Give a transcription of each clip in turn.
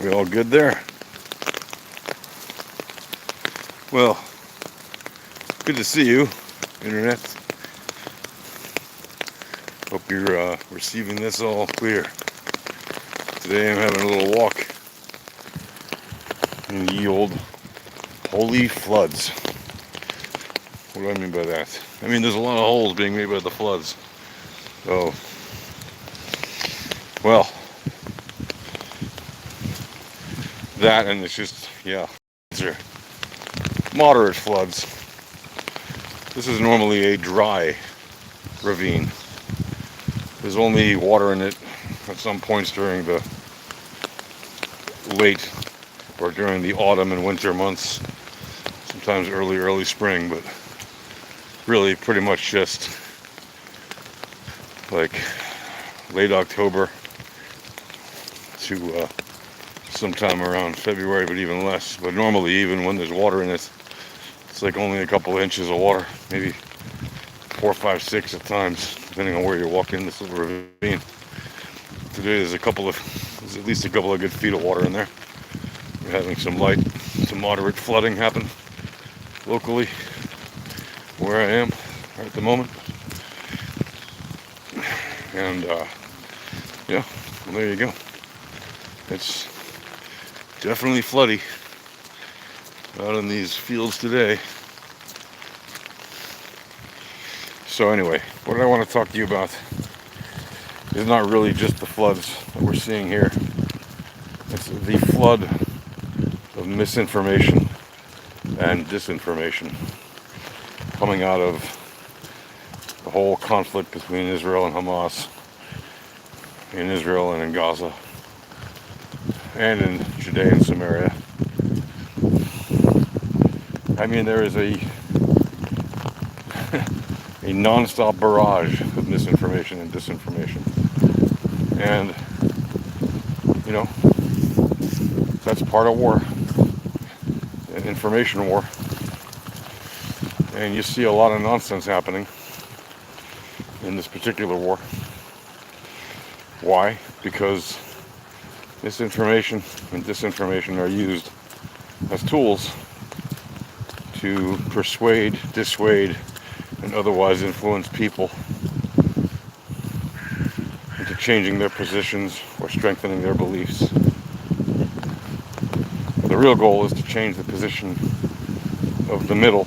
We all good there? Well, good to see you, Internet. Hope you're receiving this all clear. Today I'm having a little walk in the old holy floods. What do I mean by that? I mean there's a lot of holes being made by the floods. So, well, that and it's just, yeah, these are moderate floods. This is normally a dry ravine. There's only water in it at some points during the late or during the autumn and winter months, sometimes early spring, but really pretty much just like late October to sometime around February, but even less. But normally, even when there's water in it, it's like only a couple of inches of water, maybe 4, 5, 6 at times, depending on where you're walking this little ravine. Today there's at least a couple of good feet of water in there. We're having some light to moderate flooding happen locally where I am right at the moment. And yeah, well, there you go. It's definitely floody out in these fields today. So anyway, what I want to talk to you about is not really just the floods that we're seeing here. It's the flood of misinformation and disinformation coming out of the whole conflict between Israel and Hamas, in Israel and in Gaza, and in Judea and Samaria. I mean, there is a non-stop barrage of misinformation and disinformation. And, you know, that's part of war, an information war. And you see a lot of nonsense happening in this particular war. Why? Because misinformation and disinformation are used as tools to persuade, dissuade, and otherwise influence people into changing their positions or strengthening their beliefs. The real goal is to change the position of the middle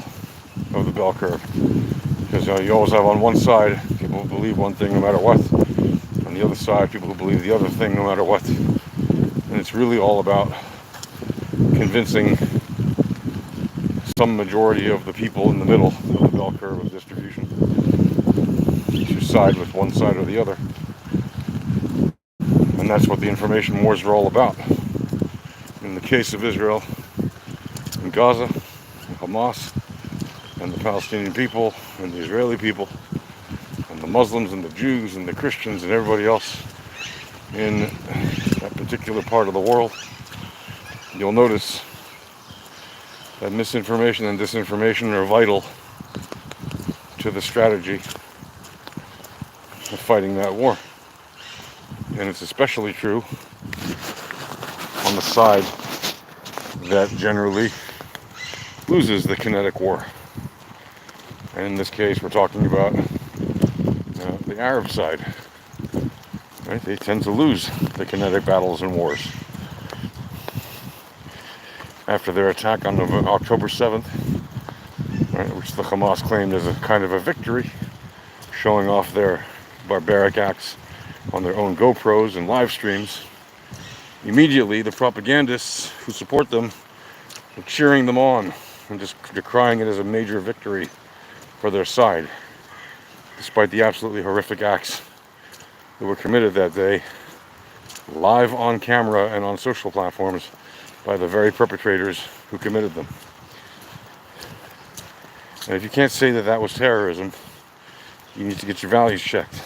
of the bell curve. Because you always have on one side people who believe one thing no matter what. On the other side, people who believe the other thing no matter what. And it's really all about convincing some majority of the people in the middle of the bell curve of distribution to side with one side or the other. And that's what the information wars are all about. In the case of Israel and Gaza, and Hamas, and the Palestinian people, and the Israeli people, and the Muslims, and the Jews, and the Christians, and everybody else in that particular part of the world, you'll notice that misinformation and disinformation are vital to the strategy of fighting that war. And it's especially true on the side that generally loses the kinetic war. And in this case, we're talking about the Arab side. Right? They tend to lose the kinetic battles and wars. After their attack on October 7th, right, which the Hamas claimed as a kind of a victory, showing off their barbaric acts on their own GoPros and live streams, immediately the propagandists who support them are cheering them on and just decrying it as a major victory for their side, despite the absolutely horrific acts that were committed that day, live on camera and on social platforms by the very perpetrators who committed them. And if you can't say that that was terrorism, you need to get your values checked.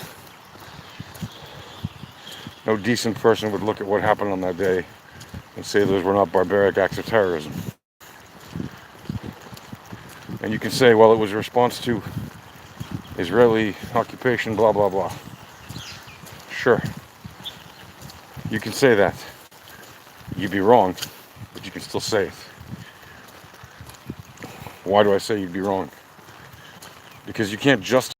No decent person would look at what happened on that day and say those were not barbaric acts of terrorism. And you can say, well, it was a response to Israeli occupation, blah, blah, blah. Sure. You can say that. you'd be wrong, but you can still say it. Why do I say you'd be wrong? Because you can't justify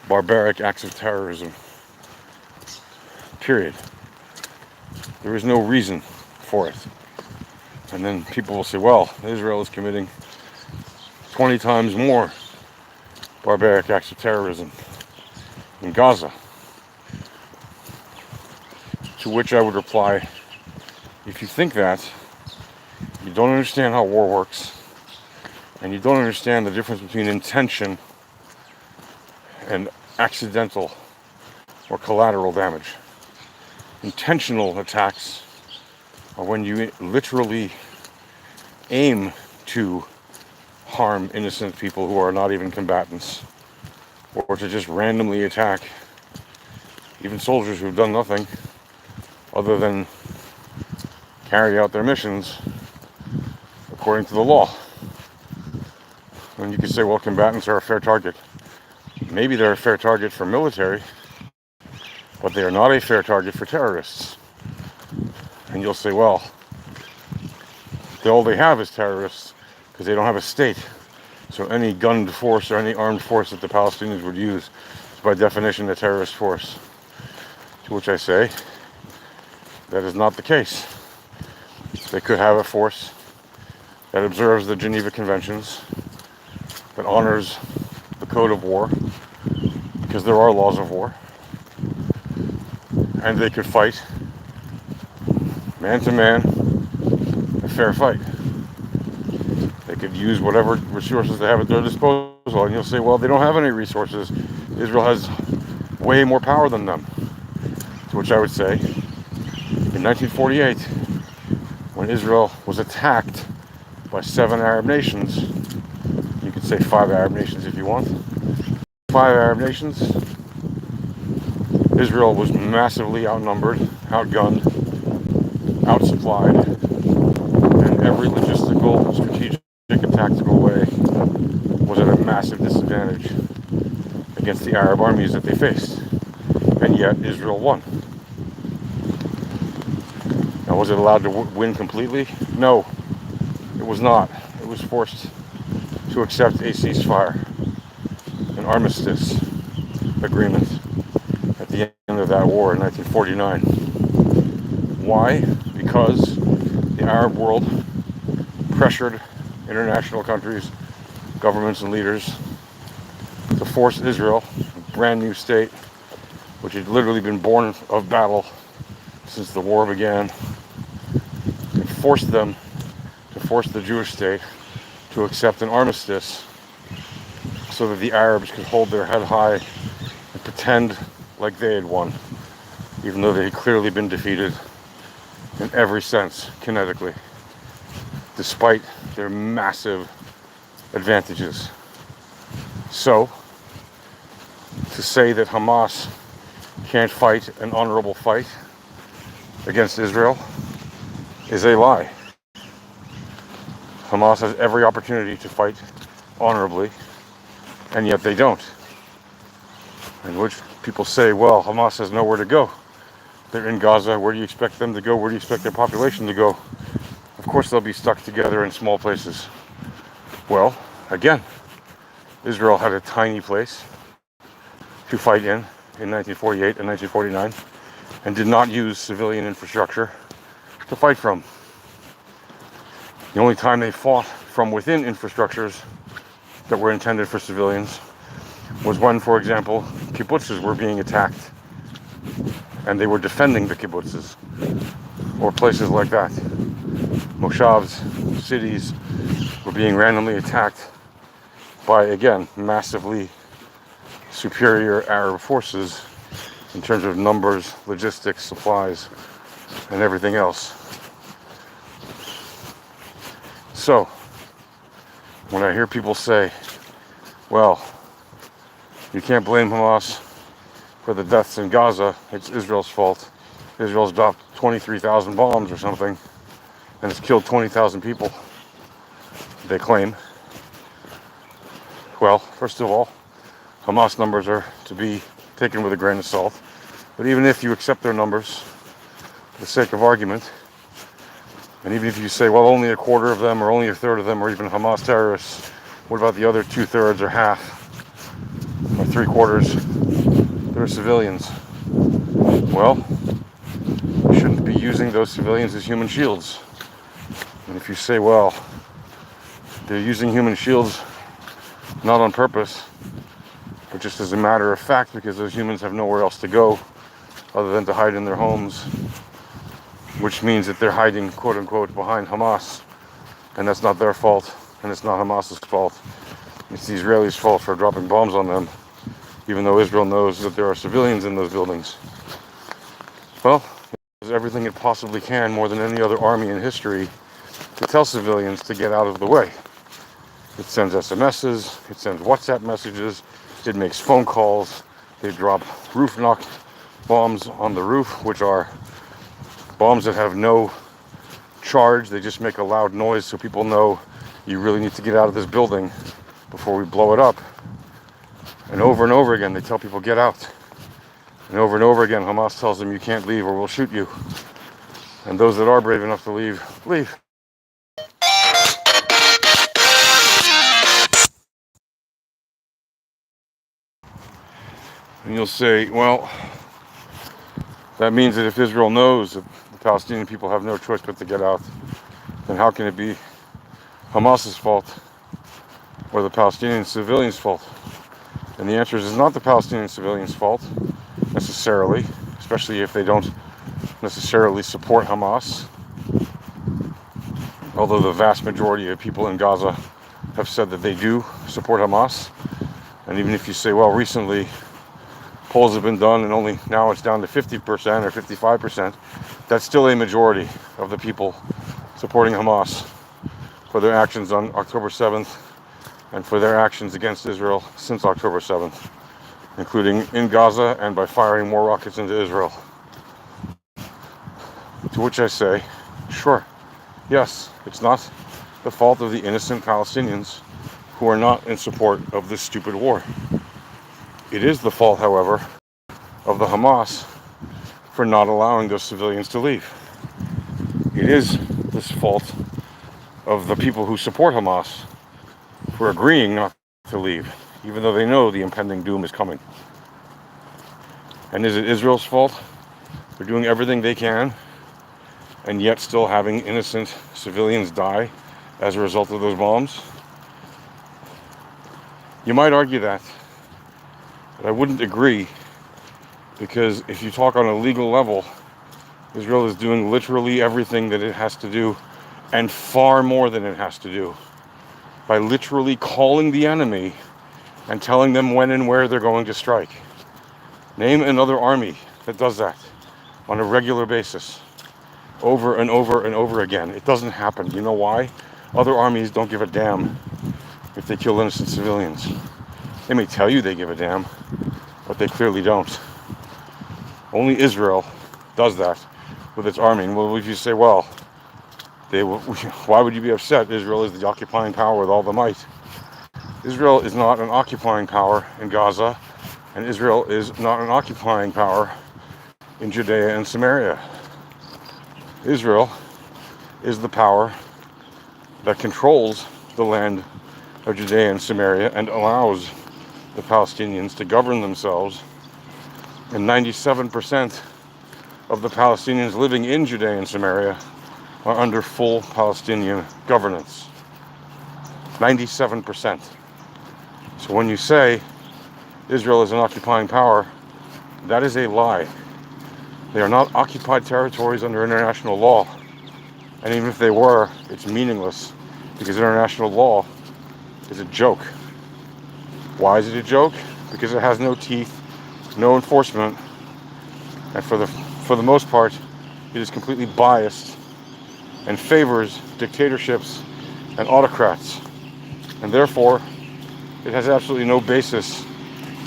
barbaric acts of terrorism, period. There is no reason for it. And then people will say, well, Israel is committing 20 times more barbaric acts of terrorism in Gaza. To which I would reply, if you think that, you don't understand how war works, and you don't understand the difference between intention and accidental or collateral damage. Intentional attacks are when you literally aim to harm innocent people who are not even combatants, or to just randomly attack even soldiers who've done nothing other than carry out their missions according to the law. And you could say, well, combatants are a fair target. Maybe they're a fair target for military, but they are not a fair target for terrorists. And you'll say, well, all they have is terrorists because they don't have a state. So any gunned force or any armed force that the Palestinians would use is by definition a terrorist force. To which I say, that is not the case. They could have a force that observes the Geneva Conventions, that honors the Code of War, because there are laws of war, and they could fight man to man, a fair fight. They could use whatever resources they have at their disposal, and you'll say, well, they don't have any resources. Israel has way more power than them. To which I would say, in 1948, when Israel was attacked by 7 Arab nations, you could say 5 Arab nations if you want, 5 Arab nations, Israel was massively outnumbered, outgunned, outsupplied, in every logistical, strategic, and tactical way was at a massive disadvantage against the Arab armies that they faced. And yet Israel won. Now, was it allowed to win completely? No, it was not. It was forced to accept a ceasefire, an armistice agreement at the end of that war in 1949. Why? Because the Arab world pressured international countries, governments and leaders to force Israel, a brand new state, which had literally been born of battle since the war began, and forced them to force the Jewish state to accept an armistice so that the Arabs could hold their head high and pretend like they had won, even though they had clearly been defeated in every sense, kinetically, despite their massive advantages. So, to say that Hamas can't fight an honorable fight against Israel is a lie. Hamas has every opportunity to fight honorably, and yet they don't. In which people say, well, Hamas has nowhere to go. They're in Gaza. Where do you expect them to go? Where do you expect their population to go? Of course they'll be stuck together in small places. Well, again, Israel had a tiny place to fight in 1948 and 1949, and did not use civilian infrastructure to fight from. The only time they fought from within infrastructures that were intended for civilians was when, for example, kibbutzes were being attacked and they were defending the kibbutzes, or places like that. Moshavs, cities, were being randomly attacked by, again, massively superior Arab forces in terms of numbers, logistics, supplies, and everything else. So, when I hear people say, well, you can't blame Hamas for the deaths in Gaza, it's Israel's fault. Israel's dropped 23,000 bombs or something, and it's killed 20,000 people, they claim. Well, first of all, Hamas numbers are to be taken with a grain of salt. But even if you accept their numbers, for the sake of argument, And even if you say, well, only a quarter of them or only a third of them are even Hamas terrorists, what about the other 2/3 or half or 3/4 that are civilians? Well, you shouldn't be using those civilians as human shields. And if you say, well, they're using human shields not on purpose, but just as a matter of fact because those humans have nowhere else to go other than to hide in their homes, which means that they're hiding, quote unquote, behind Hamas, and that's not their fault, and it's not Hamas's fault. It's the Israelis' fault for dropping bombs on them, even though Israel knows that there are civilians in those buildings. Well, it does everything it possibly can, more than any other army in history, to tell civilians to get out of the way. It sends SMSs, it sends WhatsApp messages, it makes phone calls, they drop roof knock bombs on the roof, which are bombs that have no charge. They just make a loud noise so people know you really need to get out of this building before we blow it up. And over again, they tell people, get out. And over again, Hamas tells them, you can't leave or we'll shoot you. And those that are brave enough to leave, leave. And you'll say, well, that means that if Israel knows that the Palestinian people have no choice but to get out, then how can it be Hamas's fault or the Palestinian civilians' fault? And the answer is it's not the Palestinian civilians' fault, necessarily, especially if they don't necessarily support Hamas. Although the vast majority of people in Gaza have said that they do support Hamas. And even if you say, well, recently polls have been done and only now it's down to 50% or 55%, that's still a majority of the people supporting Hamas for their actions on October 7th and for their actions against Israel since October 7th, including in Gaza and by firing more rockets into Israel. To which I say, sure, yes, it's not the fault of the innocent Palestinians who are not in support of this stupid war. It is the fault, however, of the Hamas for not allowing those civilians to leave. It is this fault of the people who support Hamas for agreeing not to leave, even though they know the impending doom is coming. And is it Israel's fault for doing everything they can and yet still having innocent civilians die as a result of those bombs? You might argue that, but I wouldn't agree, because if you talk on a legal level, Israel is doing literally everything that it has to do and far more than it has to do by literally calling the enemy and telling them when and where they're going to strike. Name another army that does that on a regular basis, over and over again. It doesn't happen. You know why? Other armies don't give a damn if they kill innocent civilians. They may tell you they give a damn, but they clearly don't. Only Israel does that with its army. And well, if you say, well, why would you be upset? Israel is the occupying power with all the might. Israel is not an occupying power in Gaza, and Israel is not an occupying power in Judea and Samaria. Israel is the power that controls the land of Judea and Samaria and allows the Palestinians to govern themselves. And 97% of the Palestinians living in Judea and Samaria are under full Palestinian governance. 97%. So when you say Israel is an occupying power, that is a lie. They are not occupied territories under international law. And even if they were, it's meaningless, because international law is a joke. Why is it a joke? Because it has no teeth, no enforcement, and for the most part, it is completely biased and favors dictatorships and autocrats. And therefore, it has absolutely no basis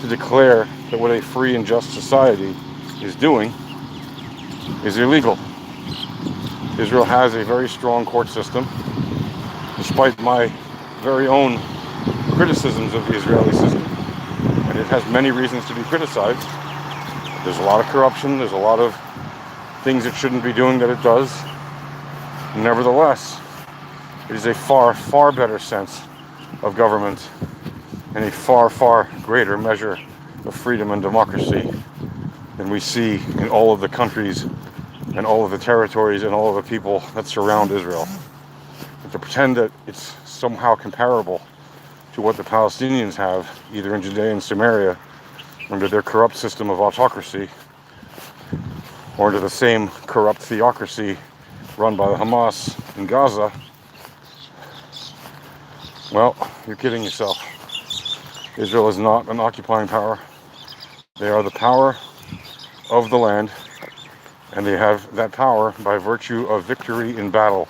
to declare that what a free and just society is doing is illegal. Israel has a very strong court system, despite my very own criticisms of the Israeli system, and it has many reasons to be criticized. There's a lot of corruption, there's a lot of things it shouldn't be doing that it does, Nevertheless, it is a far, far better sense of government and a far, far greater measure of freedom and democracy than we see in all of the countries and all of the territories and all of the people that surround Israel. But to pretend that it's somehow comparable to what the Palestinians have, either in Judea and Samaria, under their corrupt system of autocracy, or under the same corrupt theocracy run by the Hamas in Gaza, well, you're kidding yourself. Israel is not an occupying power. They are the power of the land, and they have that power by virtue of victory in battle.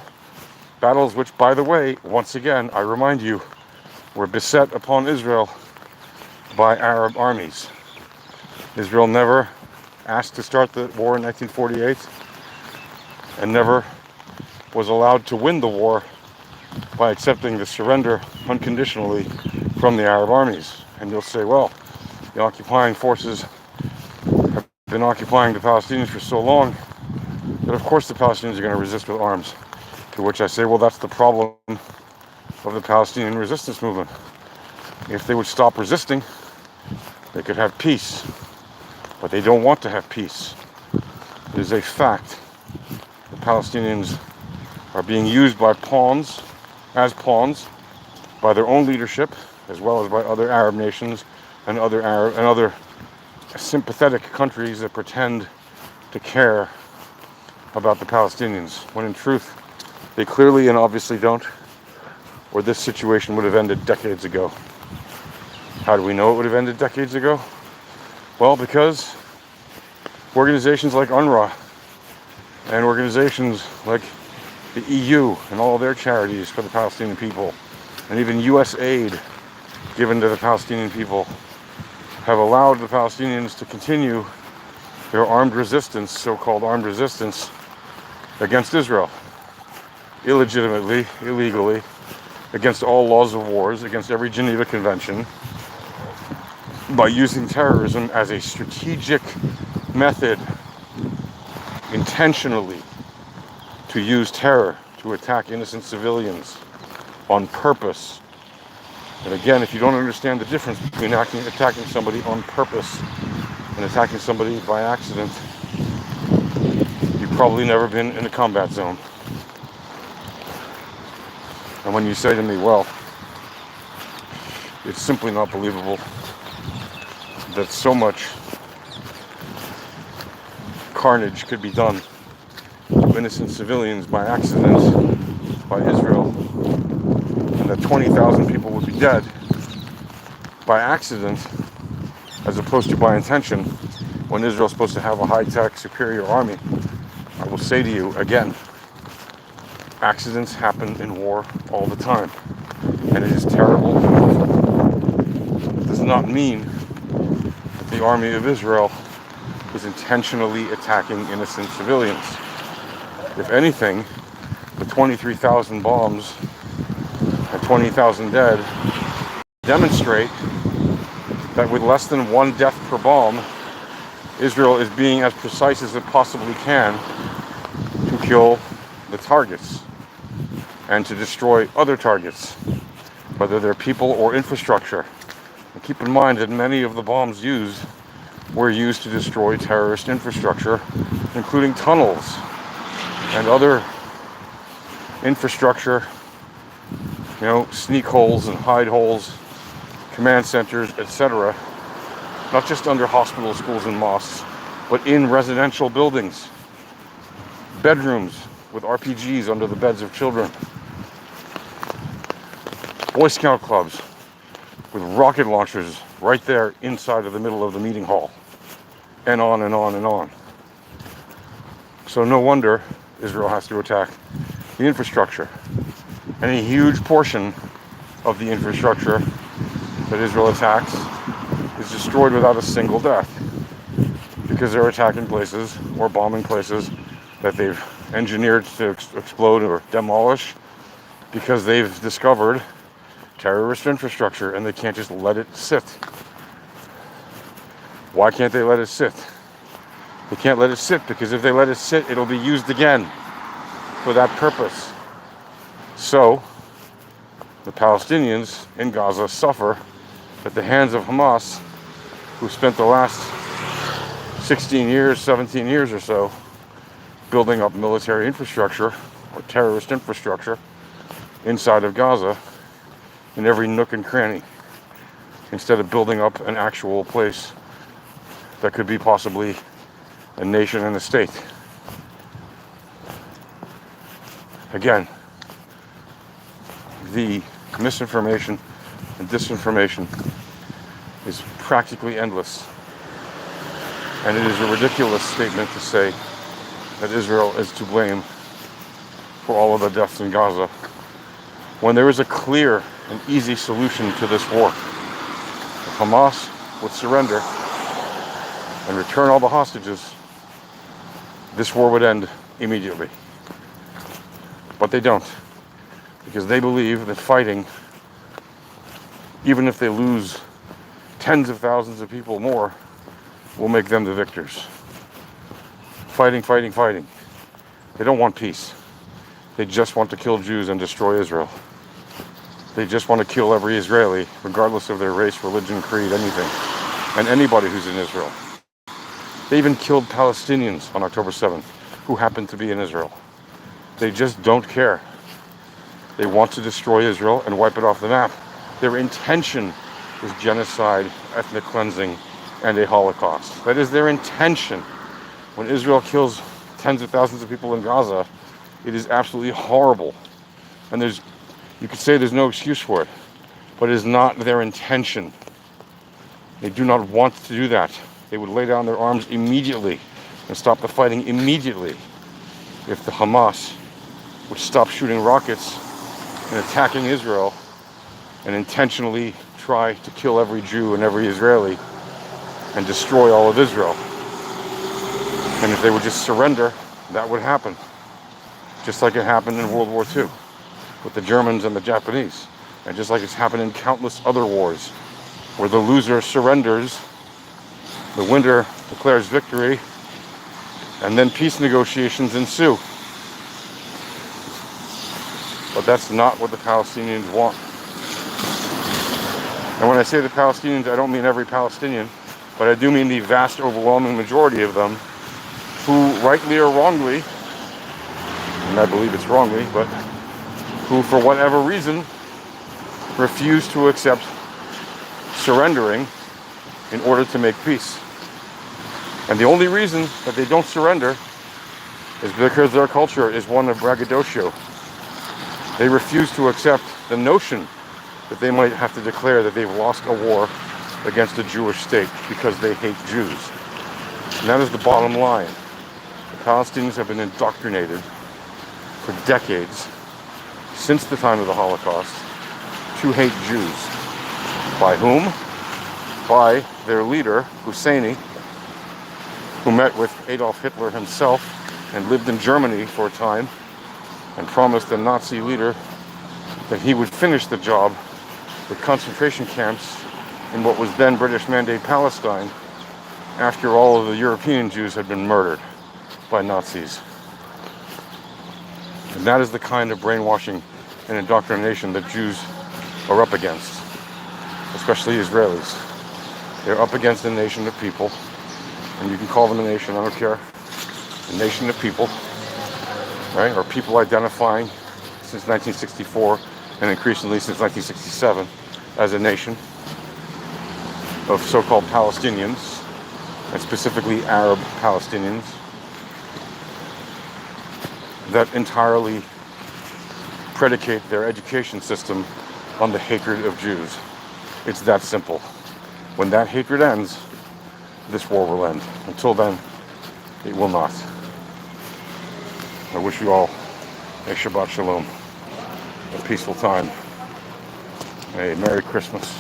Battles which, by the way, once again, I remind you, were beset upon Israel by Arab armies. Israel never asked to start the war in 1948 and never was allowed to win the war by accepting the surrender unconditionally from the Arab armies. And you'll say, well, the occupying forces have been occupying the Palestinians for so long that of course the Palestinians are going to resist with arms. To which I say, well, that's the problem of the Palestinian resistance movement. If they would stop resisting, they could have peace. But they don't want to have peace. It is a fact. The Palestinians are being used by pawns, as pawns, by their own leadership, as well as by other Arab nations and other sympathetic countries that pretend to care about the Palestinians, when in truth they clearly and obviously don't, or this situation would have ended decades ago. How do we know it would have ended decades ago? Well, because organizations like UNRWA and organizations like the EU and all of their charities for the Palestinian people, and even US aid given to the Palestinian people, have allowed the Palestinians to continue their armed resistance, so-called armed resistance, against Israel. Illegitimately, illegally, against all laws of wars, against every Geneva Convention, by using terrorism as a strategic method, intentionally, to use terror to attack innocent civilians on purpose. And again, if you don't understand the difference between attacking somebody on purpose and attacking somebody by accident, you've probably never been in a combat zone. And when you say to me, well, it's simply not believable that so much carnage could be done to innocent civilians by accident by Israel, and that 20,000 people would be dead by accident as opposed to by intention, when Israel's supposed to have a high-tech, superior army, I will say to you again, accidents happen in war all the time, and it is terrible. It does not mean that the army of Israel is intentionally attacking innocent civilians. If anything, the 23,000 bombs and 20,000 dead demonstrate that with less than one death per bomb, Israel is being as precise as it possibly can to kill the targets and to destroy other targets, whether they're people or infrastructure. And keep in mind that many of the bombs used were used to destroy terrorist infrastructure, including tunnels and other infrastructure, sneak holes and hide holes, command centers, etc. Not just under hospitals, schools, and mosques, but in residential buildings, bedrooms with RPGs under the beds of children, Boy Scout clubs with rocket launchers right there inside of the middle of the meeting hall, and on and on and on. So no wonder Israel has to attack the infrastructure. And a huge portion of the infrastructure that Israel attacks is destroyed without a single death, because they're attacking places or bombing places that they've engineered to explode or demolish, because they've discovered terrorist infrastructure and they can't just let it sit. Why can't they let it sit? They can't let it sit because if they let it sit, it'll be used again. for that purpose. So the Palestinians in Gaza suffer at the hands of Hamas, who spent the last 16 years, 17 years or so building up military infrastructure or terrorist infrastructure inside of Gaza in every nook and cranny, instead of building up an actual place that could be possibly a nation and a state. Again, the misinformation and disinformation is practically endless. And it is a ridiculous statement to say that Israel is to blame for all of the deaths in Gaza, when there is a clear and easy solution to this war. If Hamas would surrender and return all the hostages, this war would end immediately. But they don't, because they believe that fighting, even if they lose tens of thousands of people more, will make them the victors. Fighting, fighting, fighting. They don't want peace. They just want to kill Jews and destroy Israel. They just want to kill every Israeli, regardless of their race, religion, creed, anything. And anybody who's in Israel. They even killed Palestinians on October 7th, who happened to be in Israel. They just don't care. They want to destroy Israel and wipe it off the map. Their intention is genocide, ethnic cleansing, and a Holocaust. That is their intention. When Israel kills tens of thousands of people in Gaza, it is absolutely horrible. And you could say there's no excuse for it, but it is not their intention. They do not want to do that. They would lay down their arms immediately and stop the fighting immediately if the Hamas would stop shooting rockets and attacking Israel and intentionally try to kill every Jew and every Israeli and destroy all of Israel. And if they would just surrender, that would happen. Just like it happened in World War II with the Germans and the Japanese. And just like it's happened in countless other wars, where the loser surrenders, the winner declares victory, and then peace negotiations ensue. But that's not what the Palestinians want. And when I say the Palestinians, I don't mean every Palestinian, but I do mean the vast, overwhelming majority of them, who rightly or wrongly, and I believe it's wrongly, but who for whatever reason refuse to accept surrendering in order to make peace. And the only reason that they don't surrender is because their culture is one of braggadocio. They refuse to accept the notion that they might have to declare that they've lost a war against a Jewish state because they hate Jews. And that is the bottom line. The Palestinians have been indoctrinated for decades, since the time of the Holocaust, to hate Jews. By whom? By their leader, Husseini, who met with Adolf Hitler himself and lived in Germany for a time and promised the Nazi leader that he would finish the job with concentration camps in what was then British Mandate Palestine after all of the European Jews had been murdered by Nazis. And that is the kind of brainwashing and indoctrination that Jews are up against, especially Israelis. They're up against a nation of people, and you can call them a nation, I don't care, a nation of people, right? Or people identifying since 1964 and increasingly since 1967 as a nation of so-called Palestinians, and specifically Arab Palestinians, that entirely predicate their education system on the hatred of Jews. It's that simple. When that hatred ends, this war will end. Until then, it will not. I wish you all a Shabbat Shalom, a peaceful time, a Merry Christmas.